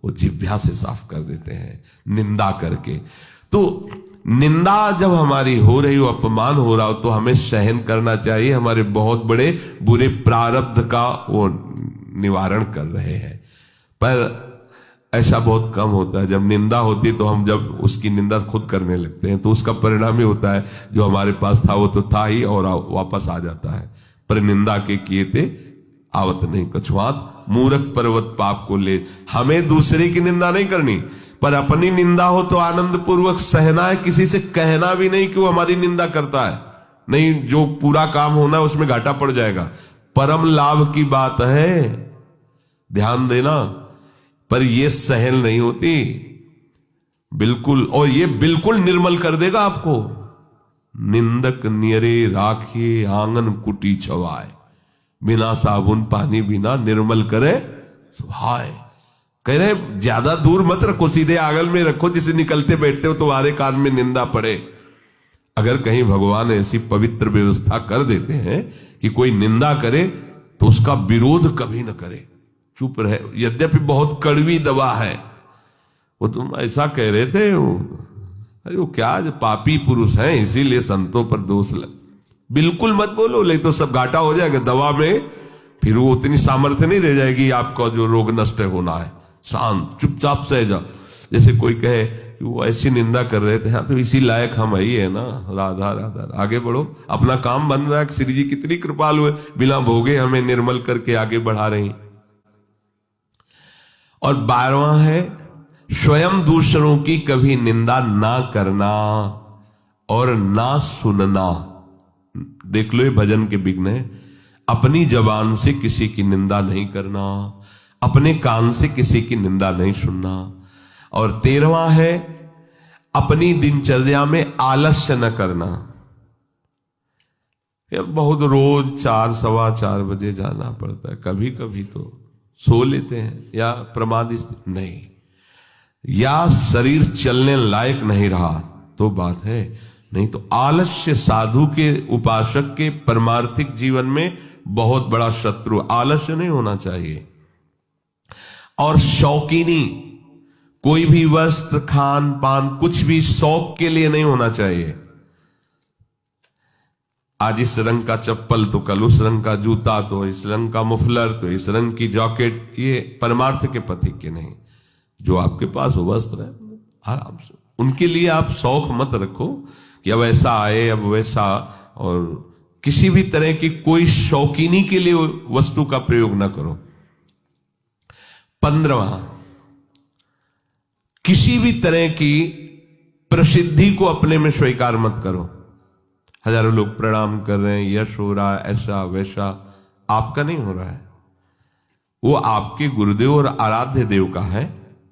Speaker 1: वो जिह्वा से साफ कर देते हैं निंदा करके। तो निंदा जब हमारी हो रही हो, अपमान हो रहा हो, तो हमें सहन करना चाहिए। हमारे बहुत बड़े बुरे प्रारब्ध का वो निवारण कर रहे हैं। पर ऐसा बहुत कम होता है। जब निंदा होती है तो हम जब उसकी निंदा खुद करने लगते हैं, तो उसका परिणाम ही होता है जो हमारे पास था वो तो था ही और वापस आ जाता है। पर निंदा के किए थे आवत नहीं कछुआत, मूर्ख पर्वत पाप को ले। हमें दूसरे की निंदा नहीं करनी, पर अपनी निंदा हो तो आनंद पूर्वक सहना है। किसी से कहना भी नहीं कि वो हमारी निंदा करता है, नहीं, जो पूरा काम होना है उसमें घाटा पड़ जाएगा। परम लाभ की बात है, ध्यान देना। पर ये सहल नहीं होती बिल्कुल, और ये बिल्कुल निर्मल कर देगा आपको। निंदक नियरे राखिए आंगन कुटी छवाए, बिना साबुन पानी बिना निर्मल करे सुहाए। कह रहे ज्यादा दूर मत रखो, सीधे आंगन में रखो, जिसे निकलते बैठते हो तुम्हारे कान में निंदा पड़े। अगर कहीं भगवान ऐसी पवित्र व्यवस्था कर देते हैं कि कोई निंदा करे तो उसका विरोध कभी न करे, चुप रहे, यद्यपि बहुत कड़वी दवा है। वो तुम ऐसा कह रहे थे, अरे वो क्या पापी पुरुष हैं इसीलिए संतों पर दोष लग, बिल्कुल मत बोलो, ले तो सब घाटा हो जाएगा दवा में, फिर वो उतनी सामर्थ्य नहीं रह जाएगी आपका जो रोग नष्ट होना है। शांत चुपचाप सह जाओ। जैसे कोई कहे कि वो ऐसी निंदा कर रहे थे, हाँ तो इसी लायक हम ही है ना, राधा राधा, आगे बढ़ो, अपना काम बन रहा है। श्री जी कितनी कृपालु है, बिना भोगे हमें निर्मल करके आगे बढ़ा रही। और 12वां है स्वयं दूसरों की कभी निंदा ना करना और ना सुनना। देख लो ये भजन के विघ्न है। अपनी जबान से किसी की निंदा नहीं करना, अपने कान से किसी की निंदा नहीं सुनना। और 13वां है अपनी दिनचर्या में आलस्य न करना। बहुत रोज 4 सवा 4 बजे जाना पड़ता है, कभी कभी तो सो लेते हैं या प्रमादी नहीं, या शरीर चलने लायक नहीं रहा तो बात है, नहीं तो आलस्य साधु के उपासक के परमार्थिक जीवन में बहुत बड़ा शत्रु। आलस्य नहीं होना चाहिए। और शौकीनी, कोई भी वस्त्र खान पान कुछ भी शौक के लिए नहीं होना चाहिए। आज इस रंग का चप्पल तो कल उस रंग का जूता, तो इस रंग का मुफलर तो इस रंग की जैकेट, ये परमार्थ के पथिक के नहीं। जो आपके पास वस्त्र है आराम से, उनके लिए आप शौक मत रखो कि अब ऐसा आए अब वैसा, और किसी भी तरह की कोई शौकीनी के लिए वस्तु का प्रयोग ना करो। 15वां, किसी भी तरह की प्रसिद्धि को अपने में स्वीकार मत करो। हजारों लोग प्रणाम कर रहे हैं, यश हो रहा है, ऐसा वैसा, आपका नहीं हो रहा है। वो आपके गुरुदेव और आराध्य देव का है,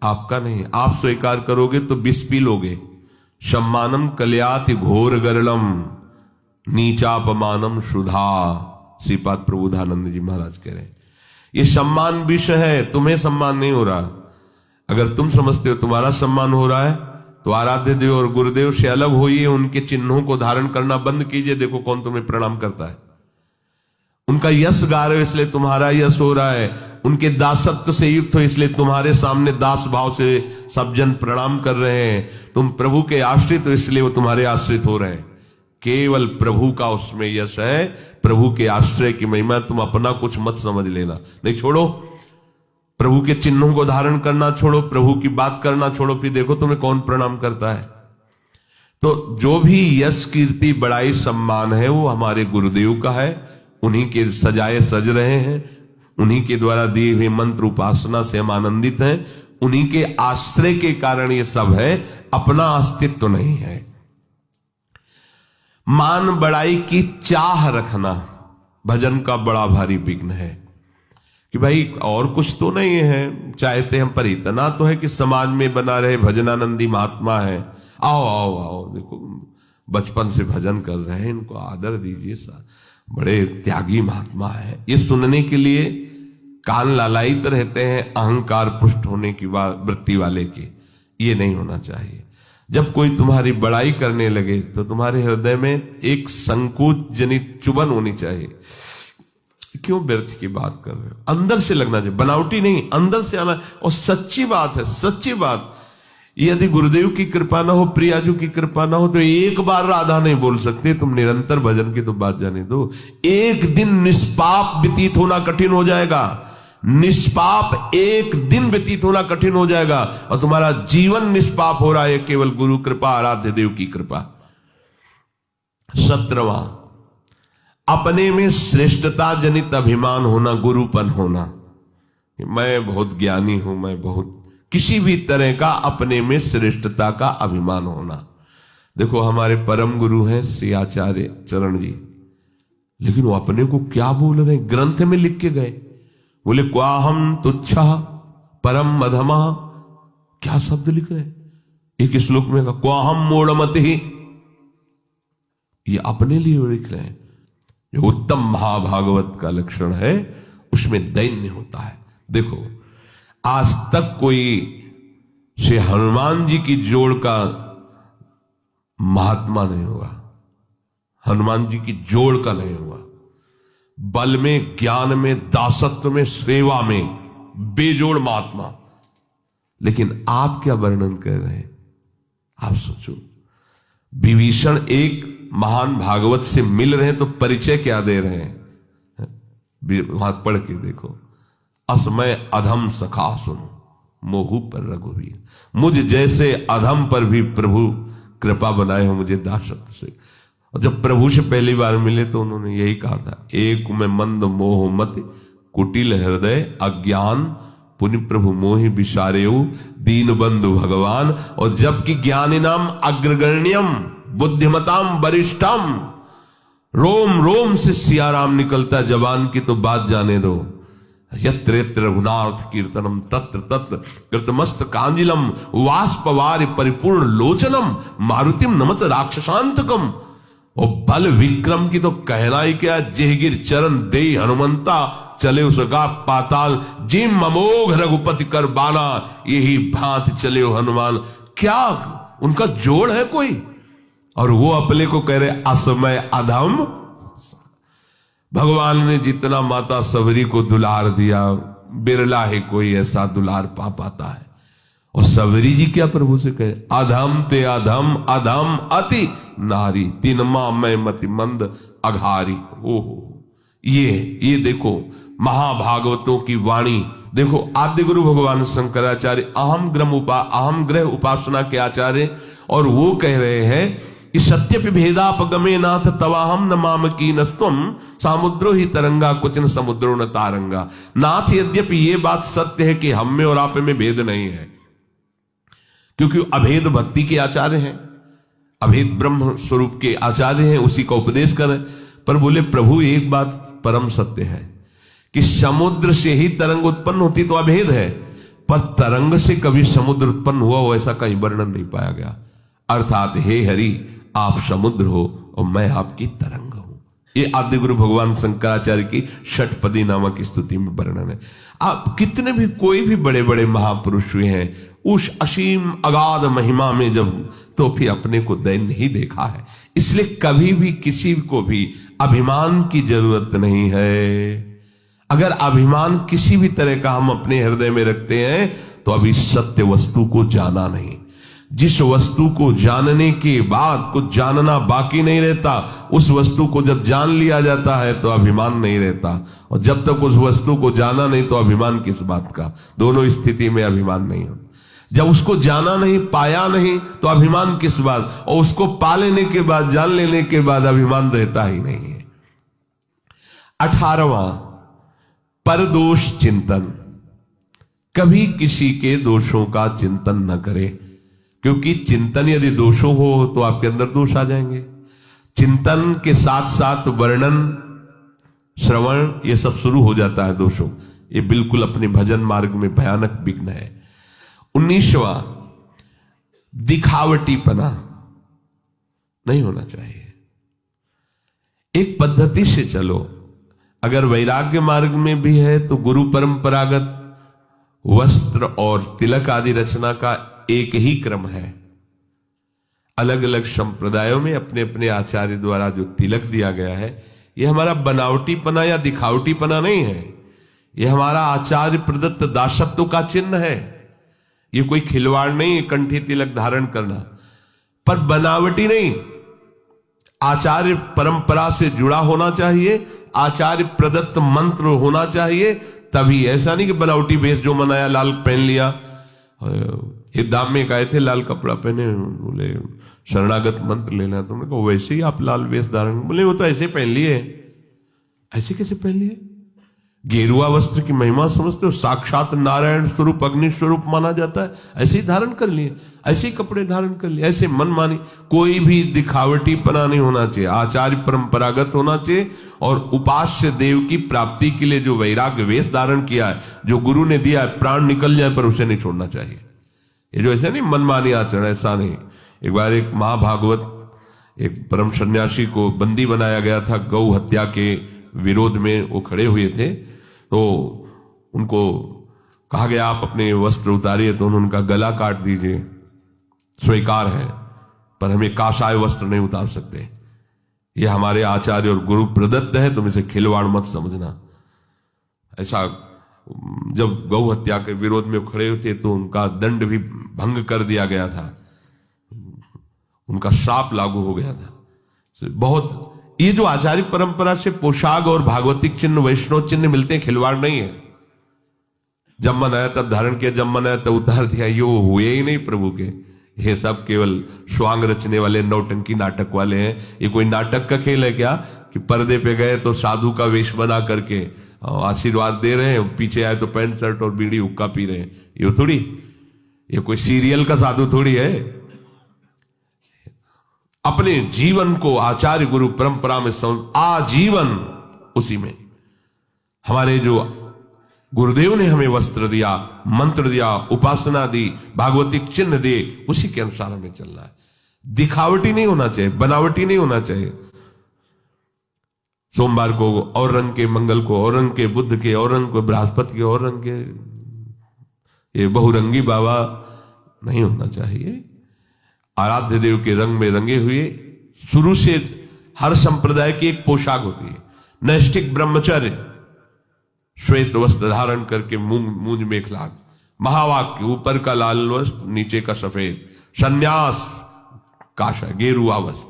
Speaker 1: आपका नहीं। आप स्वीकार करोगे तो विष पी लोगे। सम्मानम कल्याति घोर गरलम नीचापमानम सुधा, श्रीपाद प्रबोधानंद जी महाराज कह रहे हैं ये सम्मान विष है, तुम्हें सम्मान नहीं हो रहा। अगर तुम समझते हो तुम्हारा सम्मान हो रहा है तो आराध्य देव और गुरुदेव से अलग होइए, उनके चिन्हों को धारण करना बंद कीजिए। देखो कौन तुम्हें प्रणाम करता है। उनका यश गा रहे हो इसलिए तुम्हारा यश हो रहा है, उनके दासत्व से युक्त हो इसलिए तुम्हारे सामने दास भाव से सब जन प्रणाम कर रहे हैं। तुम प्रभु के आश्रित हो इसलिए वो तुम्हारे आश्रित हो रहे हैं। केवल प्रभु का उसमें यश है, प्रभु के आश्रय की महिमा। तुम अपना कुछ मत समझ लेना, नहीं, छोड़ो। प्रभु के चिन्हों को धारण करना छोड़ो, प्रभु की बात करना छोड़ो, फिर देखो तुम्हें कौन प्रणाम करता है। तो जो भी यश कीर्ति बड़ाई सम्मान है वो हमारे गुरुदेव का है, उन्हीं के सजाए सज रहे हैं, उन्हीं के द्वारा दिए हुए मंत्र उपासना से हम आनंदित हैं, उन्हीं के आश्रय के कारण ये सब है, अपना अस्तित्व नहीं है। मान बड़ाई की चाह रखना भजन का बड़ा भारी विघ्न है कि भाई और कुछ तो नहीं है, चाहते हम पर इतना तो है कि समाज में बना रहे भजनानंदी महात्मा है, आओ आओ आओ, देखो बचपन से भजन कर रहे हैं, इनको आदर दीजिए, बड़े त्यागी महात्मा है। ये सुनने के लिए कान लालायित रहते हैं अहंकार पुष्ट होने की वृत्ति वाले के। ये नहीं होना चाहिए। जब कोई तुम्हारी बड़ाई करने लगे तो तुम्हारे हृदय में एक संकोच जनित चुभन होनी चाहिए। क्यों व्यर्थ की बात कर रहे हो? अंदर से लगना चाहिए, बनावटी नहीं, अंदर से आना। और सच्ची बात है, सच्ची बात। यदि गुरुदेव की कृपा ना हो, प्रियाजू की कृपा ना हो, तो एक बार राधा नहीं बोल सकते। तुम निरंतर भजन की तो बात जाने दो। एक दिन निष्पाप व्यतीत होना कठिन हो जाएगा, निष्पाप एक दिन व्यतीत होना कठिन हो जाएगा, और तुम्हारा जीवन निष्पाप हो रहा है केवल गुरु कृपा, आराध्य देव की कृपा। 17वां, अपने में श्रेष्ठता जनित अभिमान होना, गुरुपन होना। मैं बहुत ज्ञानी हूं, मैं बहुत, किसी भी तरह का अपने में श्रेष्ठता का अभिमान होना। देखो हमारे परम गुरु हैं श्री आचार्य चरण जी, लेकिन वो अपने को क्या बोल रहे हैं, ग्रंथ में लिख के गए, बोले क्वाहम तुच्छा परम मधमा। क्या शब्द लिख रहे हैं एक श्लोक में, क्वाहम मूढ़मति, ये अपने लिए लिख रहे हैं। जो उत्तम महाभागवत का लक्षण है उसमें दैन्य होता है। देखो, आज तक कोई श्री हनुमान जी की जोड़ का महात्मा नहीं हुआ, हनुमान जी की जोड़ का नहीं हुआ। बल में, ज्ञान में, दासत्व में, सेवा में बेजोड़ महात्मा। लेकिन आप क्या वर्णन कर रहे हैं? आप सोचो, विभीषण एक महान भागवत से मिल रहे हैं तो परिचय क्या दे रहे हैं? वहां पढ़ के देखो, असमय अधम सखा सुनो मोहू पर रघुवीर। मुझ जैसे अधम पर भी प्रभु कृपा बनाए हो मुझे दासत्व से। और जब प्रभु से पहली बार मिले तो उन्होंने यही कहा था, एक में मंद मोह मत कुटिल हृदय अज्ञान पुनि प्रभु मोहि विसारेऊ दीन बंधु भगवान। और जबकि ज्ञानिनाम अग्रगण्यम बुद्धिमताम वरिष्ठम, रोम रोम से सियाराम निकलता, जवान की तो बात जाने दो। यत्र यत्र रघुनाथ कीर्तनम तत्र तत्र कृतमस्त कांजिलम वाष्पवारि परिपूर्ण लोचनम मारुतिम नमत राक्षसांतकम। और बल विक्रम की तो कहना ही क्या, जेहगिर चरण दे हनुमंता चले उसका पाताल, जिम अमोघ रघुपति कर बाना यही भांत चले हो हनुमान। क्या उनका जोड़ है कोई? और वो अपने को कह रहे असमय अधम। भगवान ने जितना माता सबरी को दुलार दिया, बिरला है कोई ऐसा दुलार पा पाता है। और सबरी जी क्या प्रभु से कहे, अधम ते अधम अधम अति नारी तिनमा मैं मति मंद अघारी। ओहो, ये देखो महाभागवतों की वाणी। देखो, आद्य गुरु भगवान शंकराचार्य अहम ग्रह उपासना के आचार्य, और वो कह रहे हैं कि सत्यपि भेदापगमे नाथ तवाहम नमाम कीनस्तुम समुद्रो ही तरंगा कुचन समुद्रो न तारंगा। नाथ, यद्यपि ये बात सत्य है कि हम में और आप में भेद नहीं है, क्योंकि अभेद भक्ति के आचार्य हैं, अभेद ब्रह्म स्वरूप के आचार्य हैं, उसी का उपदेश करें। पर बोले प्रभु एक बात परम सत्य है कि समुद्र से ही तरंग उत्पन्न होती तो अभेद है, पर तरंग से कभी समुद्र उत्पन्न हुआ हो ऐसा कहीं वर्णन नहीं पाया गया। अर्थात हे हरि, आप समुद्र हो और मैं आपकी तरंग हूं। ये आद्य गुरु भगवान शंकराचार्य की षटपदी नामक स्तुति में वर्णन है। आप कितने भी कोई भी बड़े बड़े महापुरुष हुए हैं, उस असीम अगाध महिमा में जब तो फिर अपने को दैन्य नहीं देखा है। इसलिए कभी भी किसी को भी अभिमान की जरूरत नहीं है। अगर अभिमान किसी भी तरह का हम अपने हृदय में रखते हैं तो अभी सत्य वस्तु को जाना नहीं। जिस वस्तु को जानने के बाद कुछ जानना बाकी नहीं रहता, उस वस्तु को जब जान लिया जाता है तो अभिमान नहीं रहता। और जब तक उस वस्तु को जाना नहीं तो अभिमान किस बात का? दोनों स्थिति में अभिमान नहीं होता। जब उसको जाना नहीं, पाया नहीं, तो अभिमान किस बात? और उसको पा लेने के बाद, जान लेने के बाद अभिमान रहता ही नहीं है। 18वां, परदोष चिंतन। कभी किसी के दोषों का चिंतन न करे, क्योंकि चिंतन यदि दोषों हो तो आपके अंदर दोष आ जाएंगे। चिंतन के साथ साथ वर्णन, श्रवण, ये सब शुरू हो जाता है दोषों। ये बिल्कुल अपने भजन मार्ग में भयानक विघ्न है। 19वां, दिखावटीपना नहीं होना चाहिए। एक पद्धति से चलो। अगर वैराग्य मार्ग में भी है तो गुरु परंपरागत वस्त्र और तिलक आदि रचना का एक ही क्रम है। अलग अलग संप्रदायों में अपने अपने आचार्य द्वारा जो तिलक दिया गया है, यह हमारा बनावटीपना या दिखावटीपना नहीं है। यह हमारा आचार्य प्रदत्त दासत्व का चिन्ह है। यह कोई खिलवाड़ नहीं है कंठी तिलक धारण करना, पर बनावटी नहीं। आचार्य परंपरा से जुड़ा होना चाहिए, आचार्य प्रदत्त मंत्र होना चाहिए। तभी ऐसा नहीं कि बनावटी वेश जो मनाया, लाल पहन लिया। एक दाम में आए थे, लाल कपड़ा पहने, बोले शरणागत मंत्र लेना। तुमने कहा वैसे ही आप लाल वेश धारण? बोले वो तो ऐसे पहन लिए। ऐसे कैसे पहन लिए? गेरुआ वस्त्र की महिमा समझते हो? साक्षात नारायण स्वरूप, अग्नि स्वरूप माना जाता है। ऐसे ही धारण कर लिए, ऐसे ही कपड़े धारण कर लिए, ऐसे मन मानी। कोई भी दिखावटीपना नहीं होना चाहिए, आचार्य परंपरागत होना चाहिए। और उपास्य देव की प्राप्ति के लिए जो वैराग्य वेश धारण किया है, जो गुरु ने दिया है, प्राण निकल जाए पर उसे नहीं छोड़ना चाहिए। ये जो ऐसे नहीं मनमानी आचरण, ऐसा नहीं। एक बार एक महाभागवत एक परम सन्यासी को बंदी बनाया गया था, गौ हत्या के विरोध में वो खड़े हुए थे। तो उनको कहा गया आप अपने वस्त्र उतारिए, तो उन्होंने कहा गला काट दीजिए, स्वीकार है, पर हम ये काषाय वस्त्र नहीं उतार सकते, ये हमारे आचार्य और गुरु प्रदत्त है, तुम इसे खिलवाड़ मत समझना। ऐसा जब गौ हत्या के विरोध में खड़े थे तो उनका दंड भी भंग कर दिया गया था, उनका श्राप लागू हो गया था। बहुत ये जो आचार्य परंपरा से पोशाक और भागवतिक चिन्ह, वैष्णव चिन्ह मिलते हैं, खिलवाड़ नहीं है। जब मन आया तब धारण किया, जब मन आया तब उतार दिया, ये हुए ही नहीं प्रभु के। ये सब केवल स्वांग रचने वाले नौटंकी नाटक वाले हैं। ये कोई नाटक का खेल है क्या कि पर्दे पे गए तो साधु का वेश बना करके आशीर्वाद दे रहे हैं, पीछे आए तो पैंट शर्ट और बीड़ी हुक्का पी रहे हैं? ये थोड़ी, ये कोई सीरियल का साधु थोड़ी है। अपने जीवन को आचार्य गुरु परंपरा में आजीवन उसी में, हमारे जो गुरुदेव ने हमें वस्त्र दिया, मंत्र दिया, उपासना दी, भागवतिक चिन्ह दिए, उसी के अनुसार हमें चलना है। दिखावटी नहीं होना चाहिए, बनावटी नहीं होना चाहिए। सोमवार को और रंग के, मंगल को और रंग के, बुद्ध के और रंग को, बृहस्पति के और रंग के, ये बहुरंगी बाबा नहीं होना चाहिए। आराध्य देव के रंग में रंगे हुए, शुरू से हर संप्रदाय की एक पोशाक होती है। नैष्ठिक ब्रह्मचर्य, श्वेत वस्त्र धारण करके मूंज मेखला, महावाक्य ऊपर का लाल वस्त्र नीचे का सफेद, सन्यास काशा गेरुआ वस्त्र,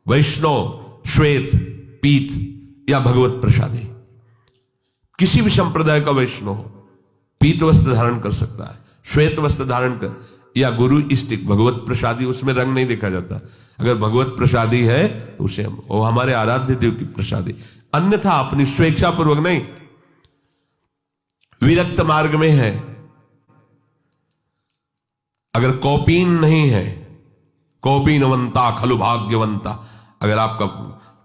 Speaker 1: वैष्णव श्वेत पीत या भगवत प्रसादी। किसी भी संप्रदाय का वैष्णव हो पीत वस्त्र धारण कर सकता है, श्वेत वस्त्र धारण कर, या गुरु इष्टिक भगवत प्रसादी, उसमें रंग नहीं देखा जाता। अगर भगवत प्रसादी है तो उसे वो हमारे आराध्य देव की प्रसादी, अन्यथा अपनी स्वेच्छा पूर्वक नहीं। विरक्त मार्ग में है, अगर कौपीन नहीं है, कौपीनवंता खलु भाग्यवंता, अगर आपका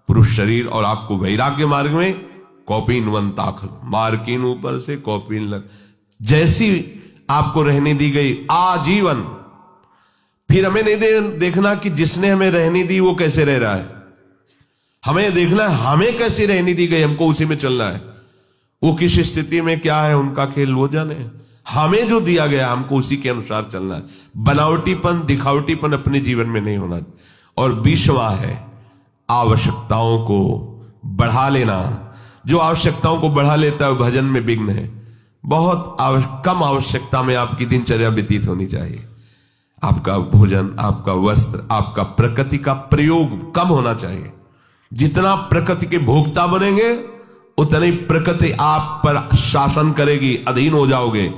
Speaker 1: पुरुष शरीर और आपको वैराग्य मार्ग में, कौपीनवंता खलु, मार्किन ऊपर से कौपीन लग, जैसी आपको रहने दी गई आजीवन। फिर हमें नहीं देखना कि जिसने हमें रहने दी वो कैसे रह रहा है, हमें देखना है हमें कैसे रहने दी गई, हमको उसी में चलना है। वो किस स्थिति में क्या है उनका खेल वो जाने, हमें जो दिया गया हमको उसी के अनुसार चलना है। बनावटीपन, दिखावटीपन अपने जीवन में नहीं होना। और 20वां है आवश्यकताओं को बढ़ा लेना। जो आवश्यकताओं को बढ़ा लेता है भजन में विघ्न है। बहुत कम आवश्यकता में आपकी दिनचर्या व्यतीत होनी चाहिए। आपका भोजन, आपका वस्त्र, आपका प्रकृति का प्रयोग कम होना चाहिए। जितना प्रकृति के भोक्ता बनेंगे उतनी प्रकृति आप पर शासन करेगी, अधीन हो जाओगे।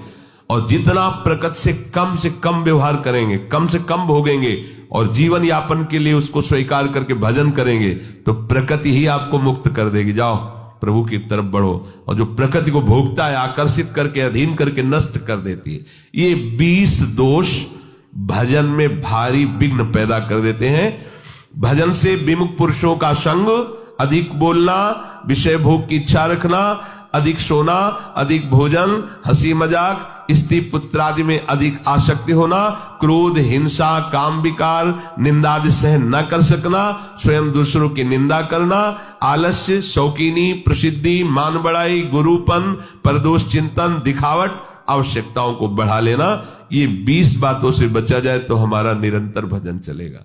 Speaker 1: और जितना प्रकृति से कम व्यवहार करेंगे, कम से कम भोगेंगे और जीवन यापन के लिए उसको स्वीकार करके भजन करेंगे, तो प्रकृति ही आपको मुक्त कर देगी। जाओ प्रभु की तरफ बढ़ो। और जो प्रकृति को भोगता है, आकर्षित करके, अधीन करके नष्ट कर देती है। ये 20 दोष भजन में भारी विघ्न पैदा कर देते हैं। भजन से विमुख पुरुषों का संग, अधिक बोलना, विषय भोग की इच्छा रखना, अधिक सोना, अधिक भोजन, हंसी मजाक, स्त्री पुत्र आदि में अधिक आसक्ति होना, क्रोध, हिंसा, काम विकार, निंदा आदि सहन न कर सकना, स्वयं दूसरों की निंदा करना, आलस्य, शौकीनी, प्रसिद्धि, मान बढ़ाई, गुरुपन, परदोष चिंतन, दिखावट, आवश्यकताओं को बढ़ा लेना। ये 20 बातों से बचा जाए तो हमारा निरंतर भजन चलेगा।